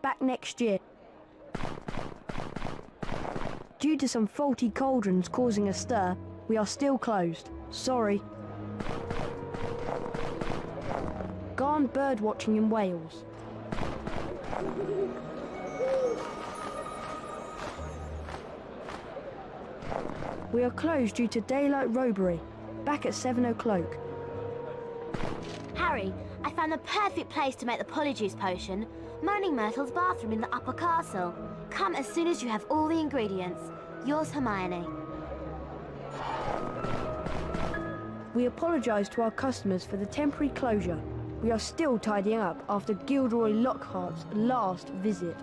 back next year. Due to some faulty cauldrons causing a stir, we are still closed. Sorry. Gone bird watching in Wales. We are closed due to daylight robbery. Back at 7 o'clock. Harry, I found the perfect place to make the polyjuice potion. Moaning Myrtle's bathroom in the upper castle. Come as soon as you have all the ingredients. Yours, Hermione. We apologise to our customers for the temporary closure. We are still tidying up after Gilderoy Lockhart's last visit.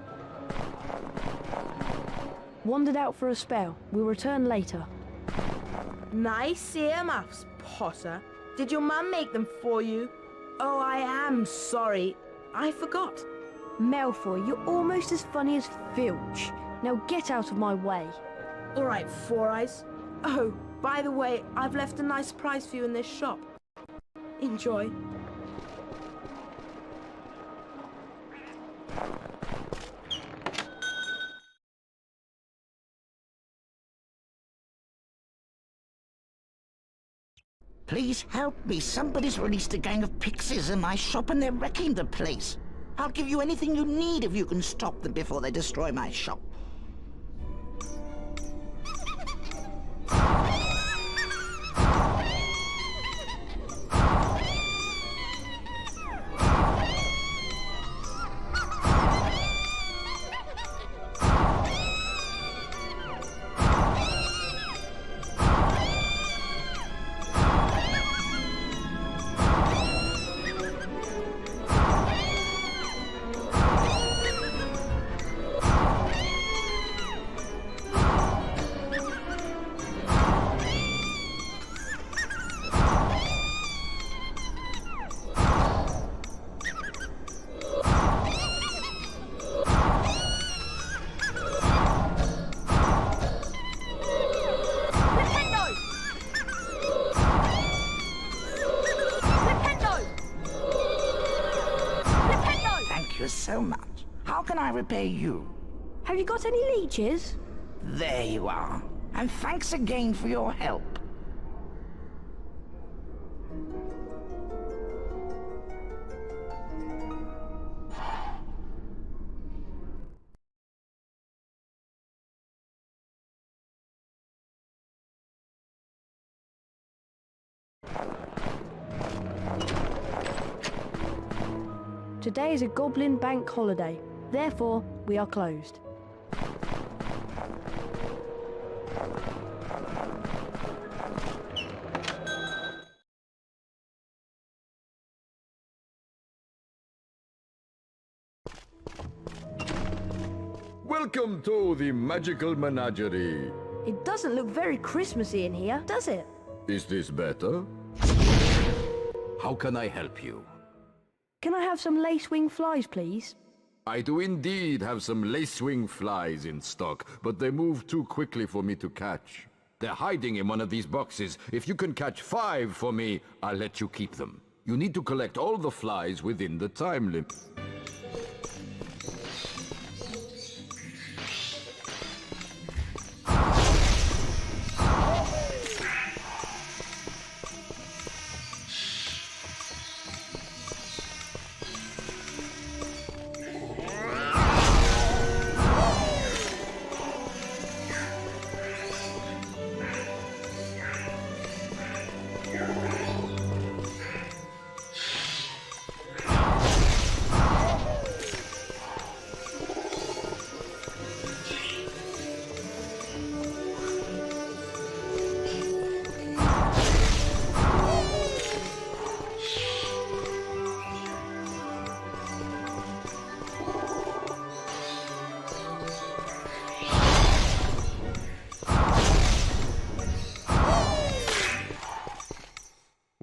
Wandered out for a spell. We'll return later. Nice earmuffs, Potter. Did your mum make them for you? Oh, I am sorry. I forgot. Malfoy, you're almost as funny as Filch. Now get out of my way. All right, Four Eyes. Oh, by the way, I've left a nice surprise for you in this shop. Enjoy. Please help me. Somebody's released a gang of pixies in my shop and they're wrecking the place. I'll give you anything you need if you can stop them before they destroy my shop. So much. How can I repay you? Have you got any leeches? There you are. And thanks again for your help. Today is a Goblin bank holiday. Therefore, we are closed. Welcome to the magical menagerie. It doesn't look very Christmassy in here, does it? Is this better? How can I help you? Can I have some lacewing flies, please? I do indeed have some lacewing flies in stock, but they move too quickly for me to catch. They're hiding in one of these boxes. If you can catch 5 for me, I'll let you keep them. You need to collect all the flies within the time limit.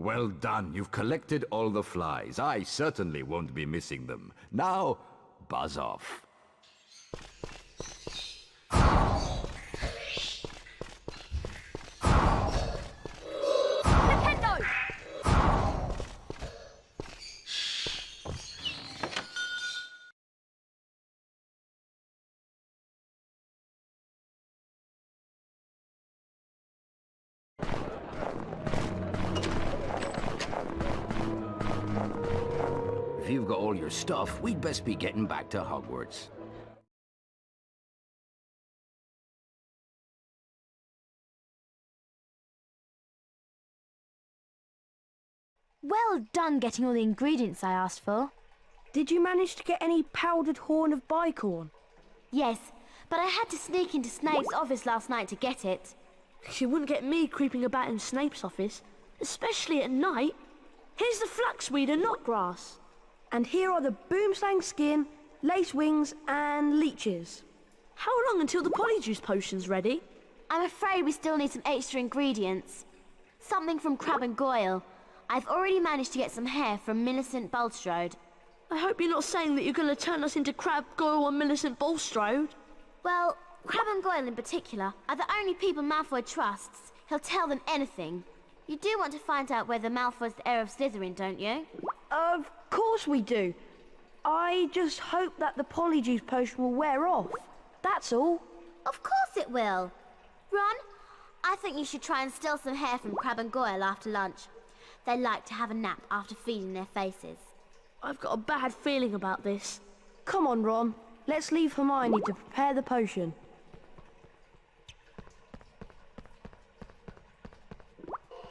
Well done. You've collected all the flies. I certainly won't be missing them. Now, buzz off. you've got all your stuff, we'd best be getting back to Hogwarts. Well done getting all the ingredients I asked for. Did you manage to get any powdered horn of bicorn? Yes, but I had to sneak into Snape's office last night to get it. She wouldn't get me creeping about in Snape's office, especially at night. Here's the flaxweed and knotgrass. And here are the boomslang skin, lace wings, and leeches. How long until the polyjuice potion's ready? I'm afraid we still need some extra ingredients. Something from Crabbe and Goyle. I've already managed to get some hair from Millicent Bulstrode. I hope you're not saying that you're going to turn us into Crabbe, Goyle, and Millicent Bulstrode. Well, Crabbe and Goyle in particular are the only people Malfoy trusts. He'll tell them anything. You do want to find out whether Malfoy's the heir of Slytherin, don't you? Of course we do. I just hope that the polyjuice potion will wear off. That's all. Of course it will. Ron, I think you should try and steal some hair from Crabbe and Goyle after lunch. They like to have a nap after feeding their faces. I've got a bad feeling about this. Come on, Ron. Let's leave Hermione to prepare the potion.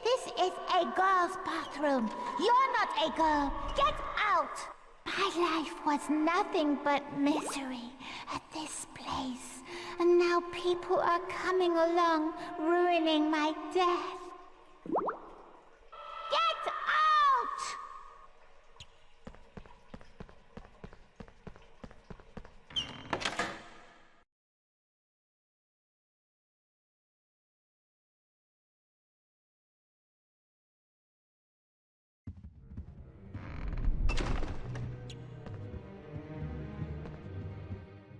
This is a girl's bathroom. You're not a girl. Get out! My life was nothing but misery at this place. And now people are coming along, ruining my death. Get out!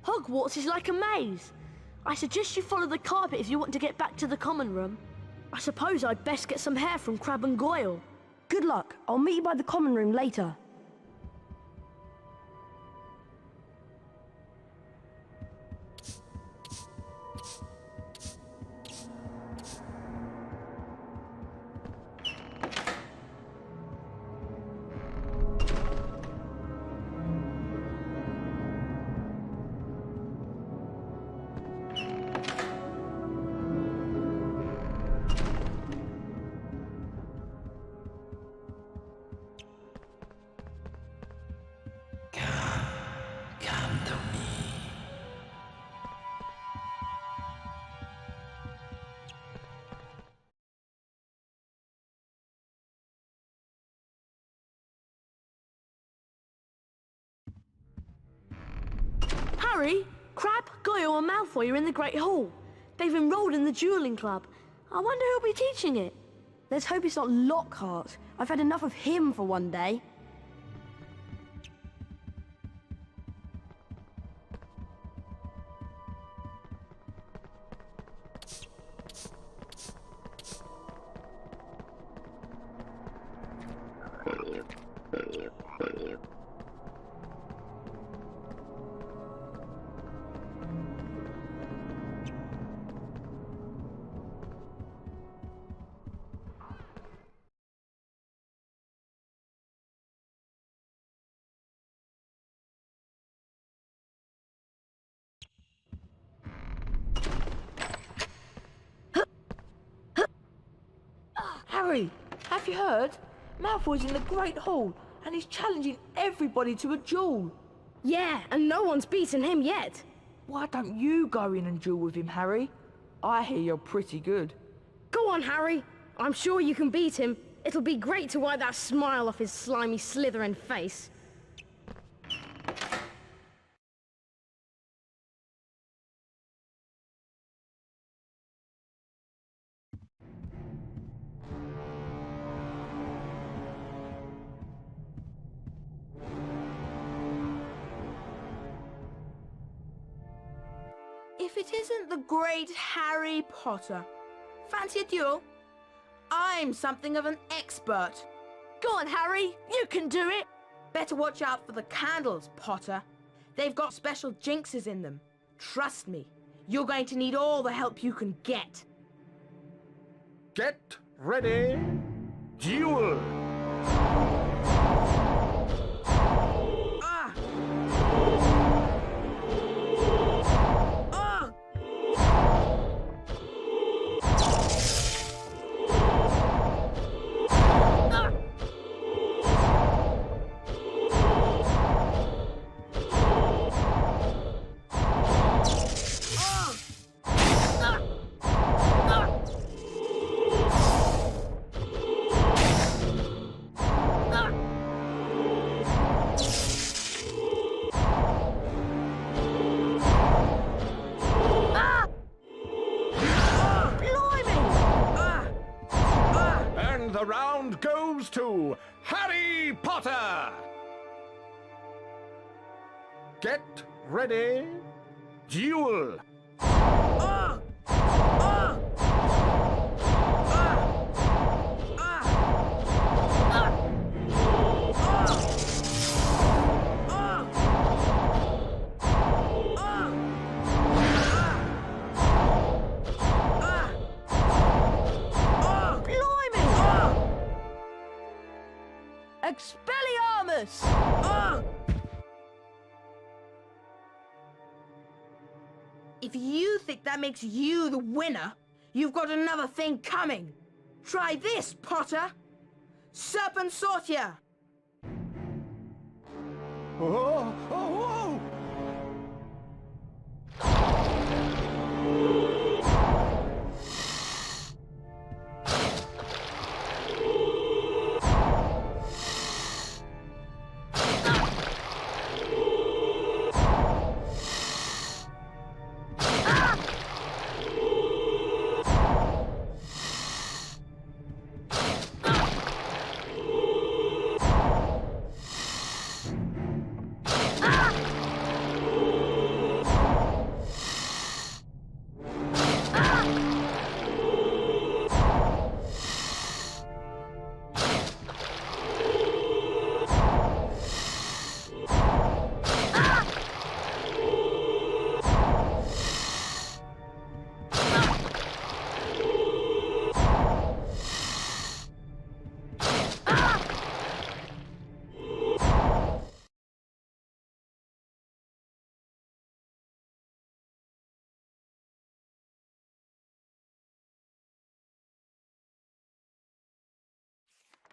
Hogwarts is like a maze. I suggest you follow the carpet if you want to get back to the common room. I suppose I'd best get some hair from Crabbe and Goyle. Good luck. I'll meet you by the common room later. Come to me. Harry, Crabbe, Goyle and Malfoy are in the Great Hall. They've enrolled in the Duelling Club. I wonder who'll be teaching it. Let's hope it's not Lockhart. I've had enough of him for one day. Harry, have you heard? Malfoy's in the Great Hall, and he's challenging everybody to a duel. Yeah, and no one's beaten him yet. Why don't you go in and duel with him, Harry? I hear you're pretty good. Go on, Harry. I'm sure you can beat him. It'll be great to wipe that smile off his slimy Slytherin face. If it isn't the great Harry Potter, fancy a duel? I'm something of an expert. Go on, Harry. You can do it. Better watch out for the candles, Potter. They've got special jinxes in them. Trust me, you're going to need all the help you can get. Get ready. Duel. the round goes to Harry Potter! Get ready, duel! Expelliarmus! If you think that makes you the winner, you've got another thing coming. Try this, Potter. Serpent Sortia. Oh, oh, oh.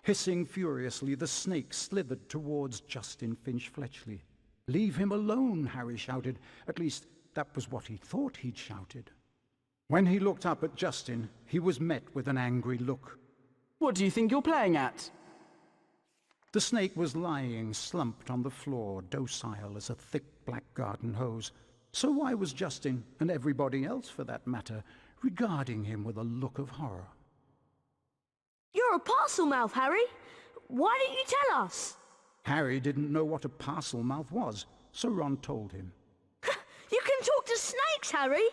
Hissing furiously, the snake slithered towards Justin Finch-Fletchley. "Leave him alone," Harry shouted. At least, that was what he thought he'd shouted. When he looked up at Justin, he was met with an angry look. "What do you think you're playing at?" The snake was lying slumped on the floor, docile as a thick black garden hose. So why was Justin, and everybody else for that matter, regarding him with a look of horror? You're a parcel mouth, Harry. Why didn't you tell us? Harry didn't know what a parcel mouth was, so Ron told him. You can talk to snakes, Harry.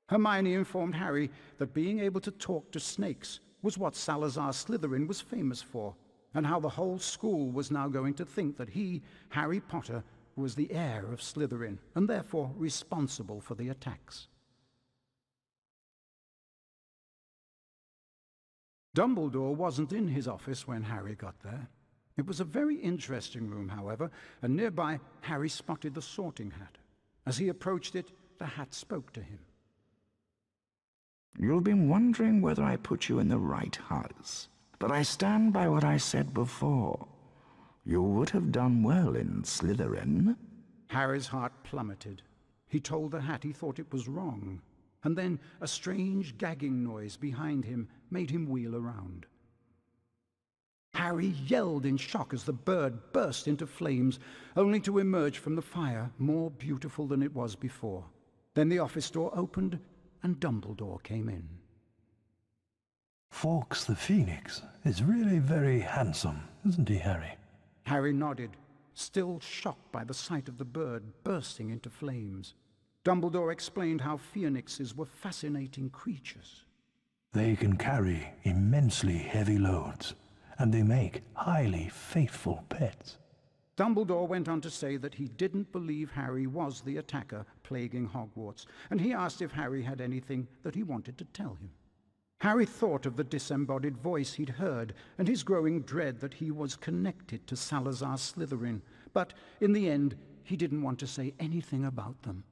Hermione informed Harry that being able to talk to snakes was what Salazar Slytherin was famous for, and how the whole school was now going to think that he, Harry Potter, was the heir of Slytherin, and therefore responsible for the attacks. Dumbledore wasn't in his office when Harry got there. It was a very interesting room, however, and nearby Harry spotted the sorting hat. As he approached it, the hat spoke to him. You've been wondering whether I put you in the right house, but I stand by what I said before. You would have done well in Slytherin. Harry's heart plummeted. He told the hat he thought it was wrong, and then a strange gagging noise behind him made him wheel around. Harry yelled in shock as the bird burst into flames, only to emerge from the fire more beautiful than it was before. Then the office door opened, and Dumbledore came in. Fawkes the Phoenix is really very handsome, isn't he, Harry? Harry nodded, still shocked by the sight of the bird bursting into flames. Dumbledore explained how phoenixes were fascinating creatures. They can carry immensely heavy loads, and they make highly faithful pets. Dumbledore went on to say that he didn't believe Harry was the attacker plaguing Hogwarts, and he asked if Harry had anything that he wanted to tell him. Harry thought of the disembodied voice he'd heard, and his growing dread that he was connected to Salazar Slytherin, but in the end, he didn't want to say anything about them.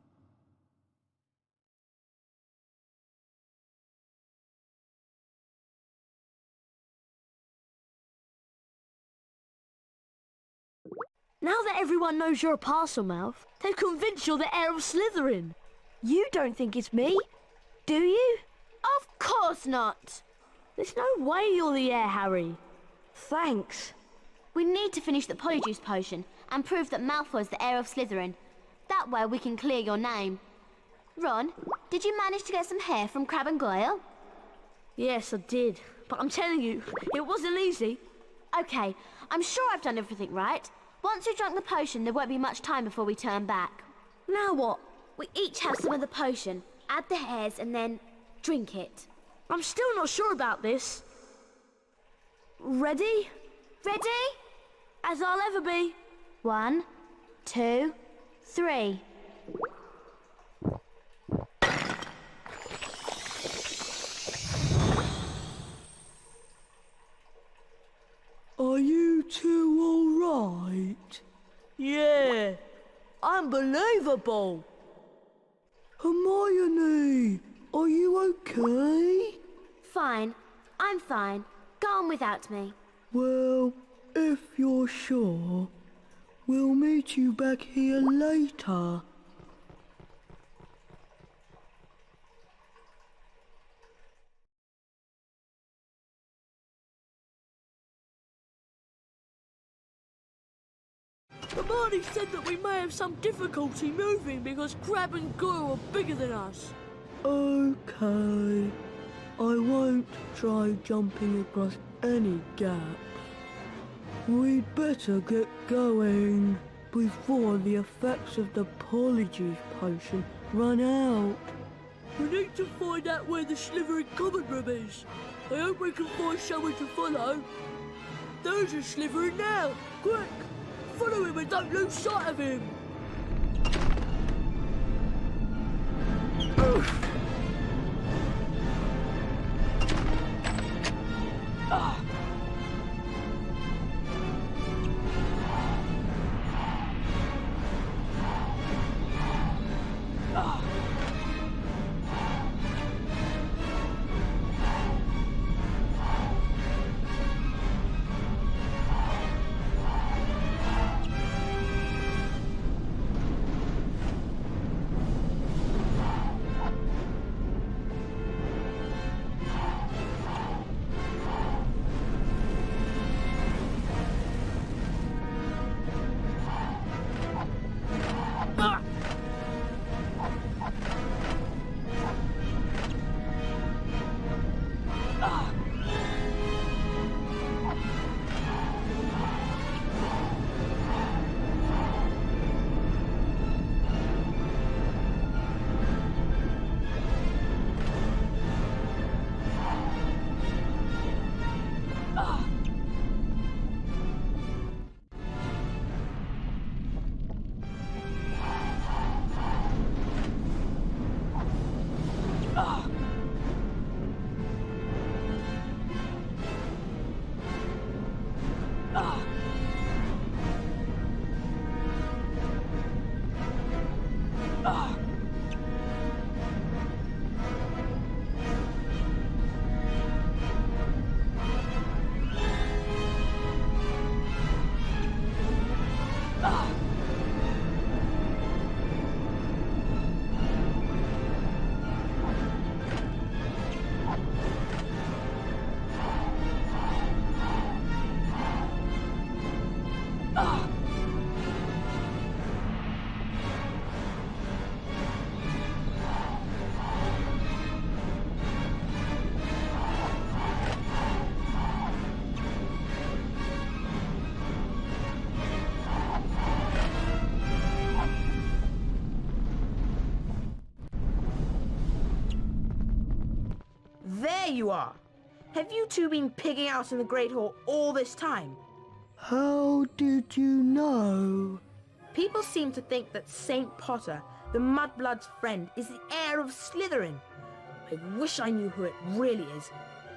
Now that everyone knows you're a parcel mouth, they've convinced you're the heir of Slytherin. You don't think it's me, do you? Of course not. There's no way you're the heir, Harry. Thanks. We need to finish the Polyjuice potion and prove that Malfoy's the heir of Slytherin. That way we can clear your name. Ron, did you manage to get some hair from Crabbe and Goyle? Yes, I did. but I'm telling you, it wasn't easy. Okay, I'm sure I've done everything right. Once you've drunk the potion, there won't be much time before we turn back. Now what? We each have some of the potion, add the hairs, and then drink it. I'm still not sure about this. Ready? Ready? As I'll ever be. 1, 2, 3. Are you two all right? Yeah, unbelievable. Hermione, are you okay? Fine. I'm fine. Go on without me. Well, if you're sure, we'll meet you back here later. Hermione said that we may have some difficulty moving because Crab and Goyle are bigger than us. Okay. I won't try jumping across any gaps. We'd better get going before the effects of the Polyjuice potion run out. We need to find out where the Slytherin common room is. I hope we can find someone to follow. There's a Slytherin now. Quick! Follow him and don't lose sight of him! There you are! Have you two been pigging out in the Great Hall all this time? How did you know? People seem to think that Saint Potter, the Mudblood's friend, is the heir of Slytherin. I wish I knew who it really is.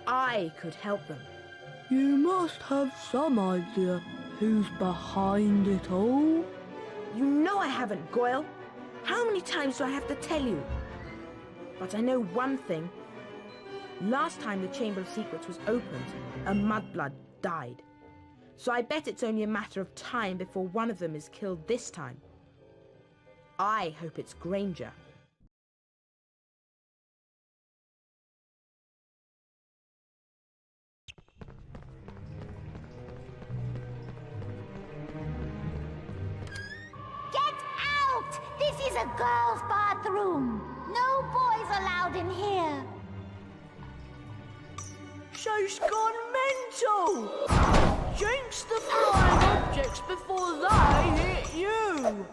I could help them. You must have some idea who's behind it all. You know I haven't, Goyle. How many times do I have to tell you? But I know one thing. Last time the Chamber of Secrets was opened, a Mudblood died. So I bet it's only a matter of time before one of them is killed this time. I hope it's Granger. Get out! This is a girl's bathroom. No boys allowed in here. Show's gone mental! Jinx the flying objects before they hit you!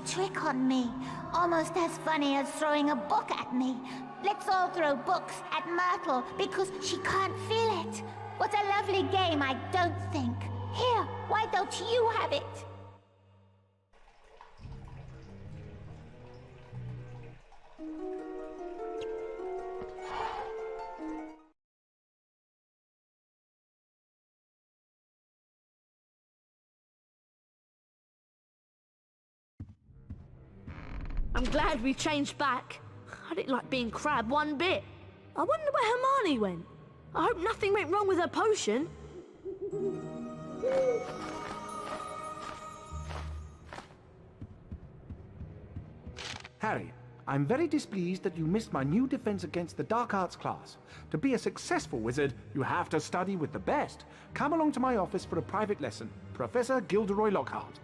Trick on me. Almost as funny as throwing a book at me. Let's all throw books at Myrtle because she can't feel it. What a lovely game, I don't think. Here, why don't you have it? I'm glad we changed back. I didn't like being Crab one bit. I wonder where Hermione went. I hope nothing went wrong with her potion. Harry, I'm very displeased that you missed my new Defense Against the Dark Arts class. To be a successful wizard, you have to study with the best. Come along to my office for a private lesson. Professor Gilderoy Lockhart.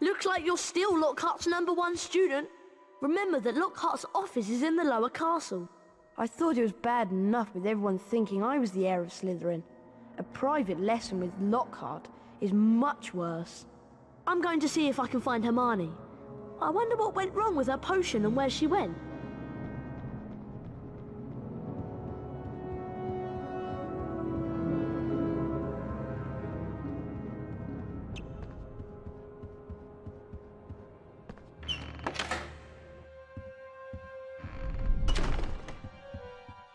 Looks like you're still Lockhart's #1 student. Remember that Lockhart's office is in the lower castle. I thought it was bad enough with everyone thinking I was the heir of Slytherin. A private lesson with Lockhart is much worse. I'm going to see if I can find Hermione. I wonder what went wrong with her potion and where she went.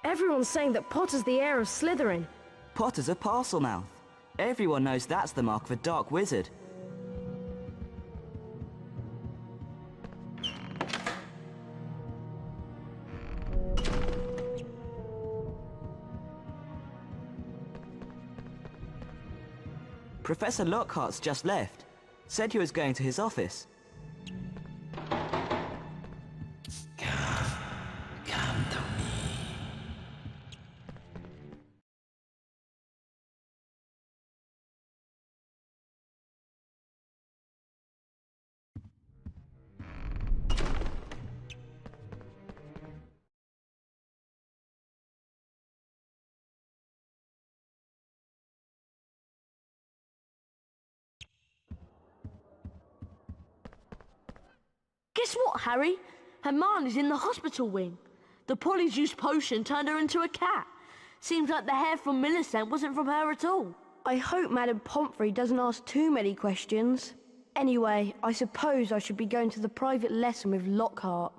Everyone's saying that Potter's the heir of Slytherin. Potter's a parcel mouth. Everyone knows that's the mark of a dark wizard. Professor Lockhart's just left. Said he was going to his office. Come to me. Guess what, Harry? Hermione's in the hospital wing. The polyjuice potion turned her into a cat. Seems like the hair from Millicent wasn't from her at all. I hope Madame Pomfrey doesn't ask too many questions. Anyway, I suppose I should be going to the private lesson with Lockhart.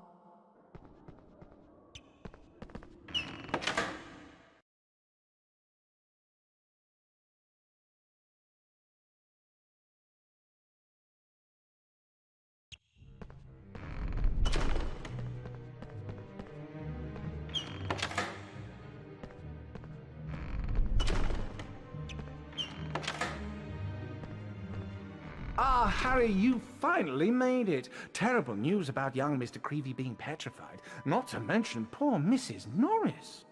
Ah, Harry, you finally made it. Terrible news about young Mr. Creevy being petrified, not to mention poor Mrs. Norris.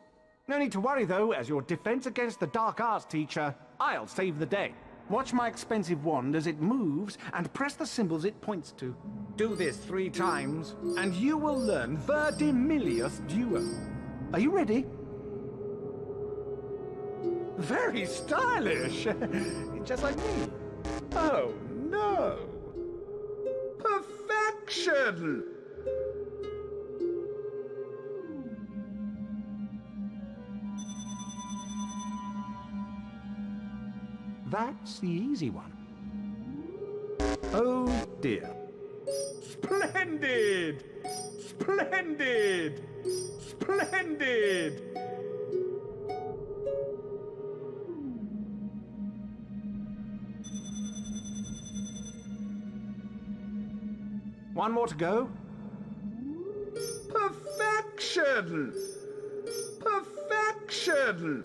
No need to worry, though, as your Defense Against the Dark Arts teacher, I'll save the day. Watch my expensive wand as it moves and press the symbols it points to. Do this 3 times, and you will learn Verdimillious Duo. Are you ready? Very stylish! Just like me. Oh, no! Perfection! That's the easy one. dear. Splendid! Splendid! Splendid! One more to go. Perfection! Perfection!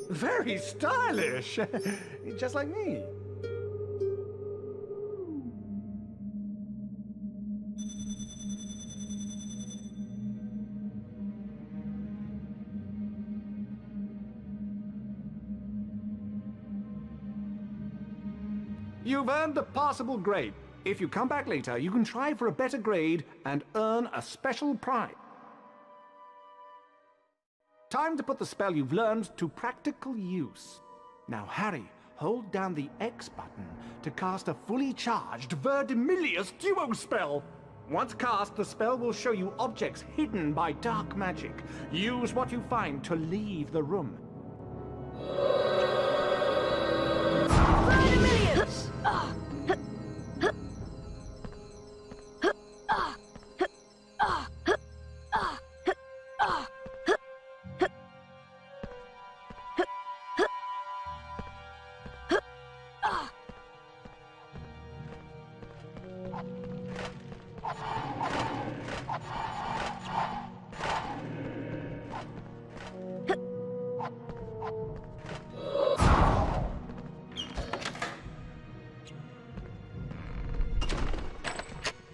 Very stylish. Just like me. You've earned a passable grade. If you come back later, you can try for a better grade and earn a special prize. Time to put the spell you've learned to practical use. Now, Harry, hold down the X button to cast a fully charged Verdimillious duo spell. Once cast, the spell will show you objects hidden by dark magic. Use what you find to leave the room. Verdimillious!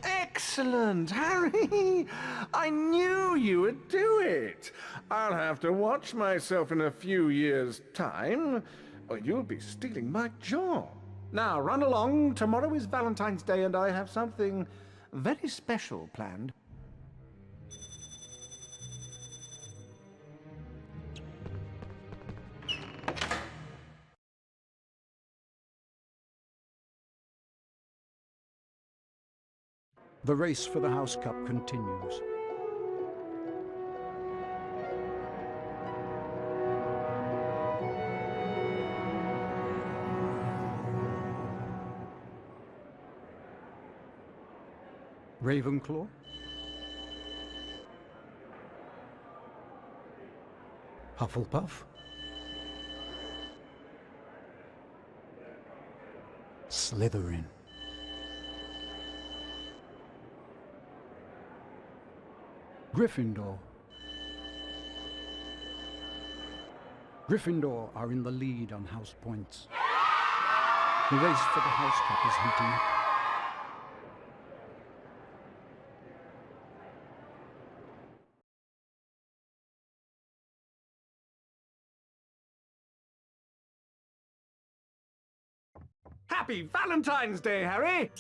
Excellent, Harry! I knew you would do it! I'll have to watch myself in a few years' time, or you'll be stealing my job. Now, run along. Tomorrow is Valentine's Day, and I have something very special planned. The race for the House Cup continues. Ravenclaw, Hufflepuff, Slytherin. Gryffindor. Gryffindor are in the lead on house points. The race for the House Cup is heating up. Happy Valentine's Day, Harry!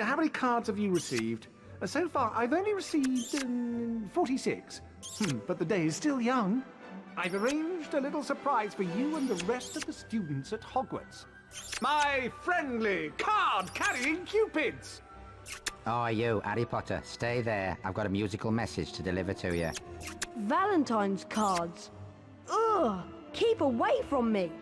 How many cards have you received? So far, I've only received 46. But the day is still young. I've arranged a little surprise for you and the rest of the students at Hogwarts. My friendly card-carrying cupids! Oh, you, Harry Potter, stay there. I've got a musical message to deliver to you. Valentine's cards. Ugh! Keep away from me!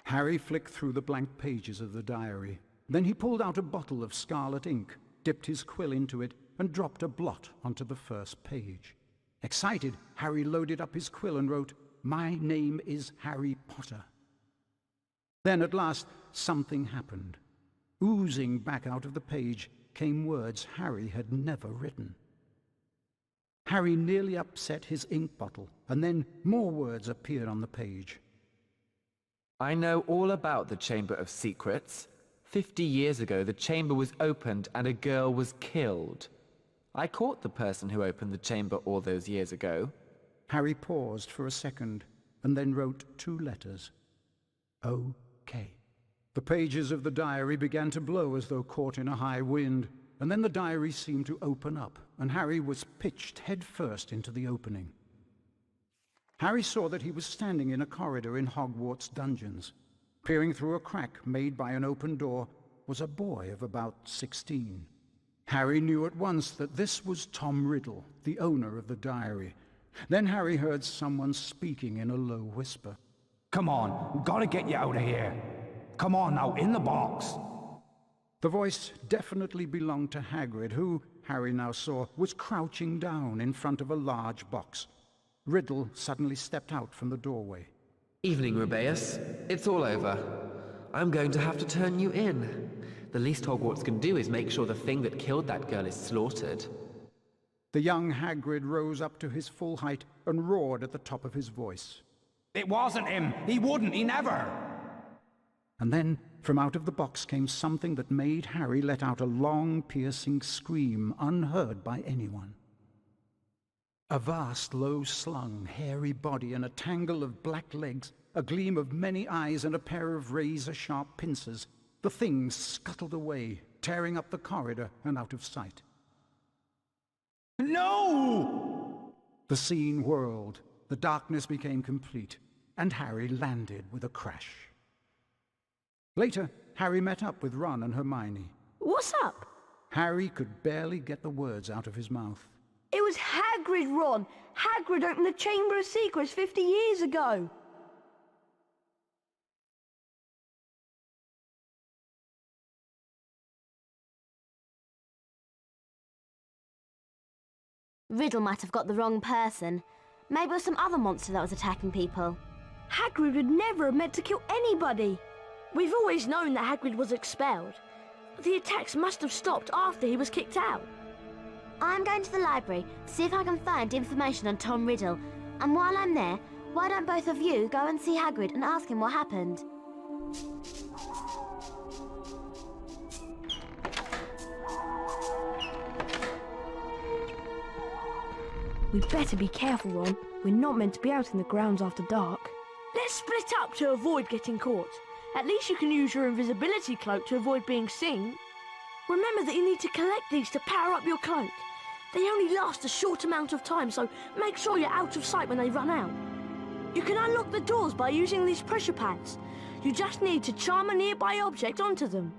Harry flicked through the blank pages of the diary. Then he pulled out a bottle of scarlet ink, dipped his quill into it, and dropped a blot onto the first page. Excited, Harry loaded up his quill and wrote, "My name is Harry Potter." Then at last something happened. Oozing back out of the page came words Harry had never written. Harry nearly upset his ink bottle, and then more words appeared on the page. I know all about the Chamber of Secrets. 50 years ago, the chamber was opened and a girl was killed. I caught the person who opened the chamber all those years ago. Harry paused for a second, and then wrote 2 letters. O.K. The pages of the diary began to blow as though caught in a high wind, and then the diary seemed to open up, and Harry was pitched headfirst into the opening. Harry saw that he was standing in a corridor in Hogwarts dungeons. Peering through a crack made by an open door was a boy of about 16. Harry knew at once that this was Tom Riddle, the owner of the diary. Then Harry heard someone speaking in a low whisper. Come on, gotta get you out of here. Come on now, in the box. The voice definitely belonged to Hagrid, who, Harry now saw, was crouching down in front of a large box. Riddle suddenly stepped out from the doorway. Evening, Rubeus. It's all over. I'm going to have to turn you in. The least Hogwarts can do is make sure the thing that killed that girl is slaughtered. The young Hagrid rose up to his full height and roared at the top of his voice. It wasn't him. He wouldn't. He never. And then, from out of the box came something that made Harry let out a long, piercing scream unheard by anyone. A vast, low-slung, hairy body and a tangle of black legs, a gleam of many eyes and a pair of razor-sharp pincers. The thing scuttled away, tearing up the corridor and out of sight. No! The scene whirled, the darkness became complete, and Harry landed with a crash. Later, Harry met up with Ron and Hermione. What's up? Harry could barely get the words out of his mouth. It was Hagrid, Ron! Hagrid opened the Chamber of Secrets 50 years ago! Riddle might have got the wrong person. Maybe it was some other monster that was attacking people. Hagrid would never have meant to kill anybody! We've always known that Hagrid was expelled. The attacks must have stopped after he was kicked out. I'm going to the library to see if I can find information on Tom Riddle. And while I'm there, why don't both of you go and see Hagrid and ask him what happened? We'd better be careful, Ron. We're not meant to be out in the grounds after dark. Let's split up to avoid getting caught. At least you can use your invisibility cloak to avoid being seen. Remember that you need to collect these to power up your cloak. They only last a short amount of time, so make sure you're out of sight when they run out. You can unlock the doors by using these pressure pads. You just need to charm a nearby object onto them.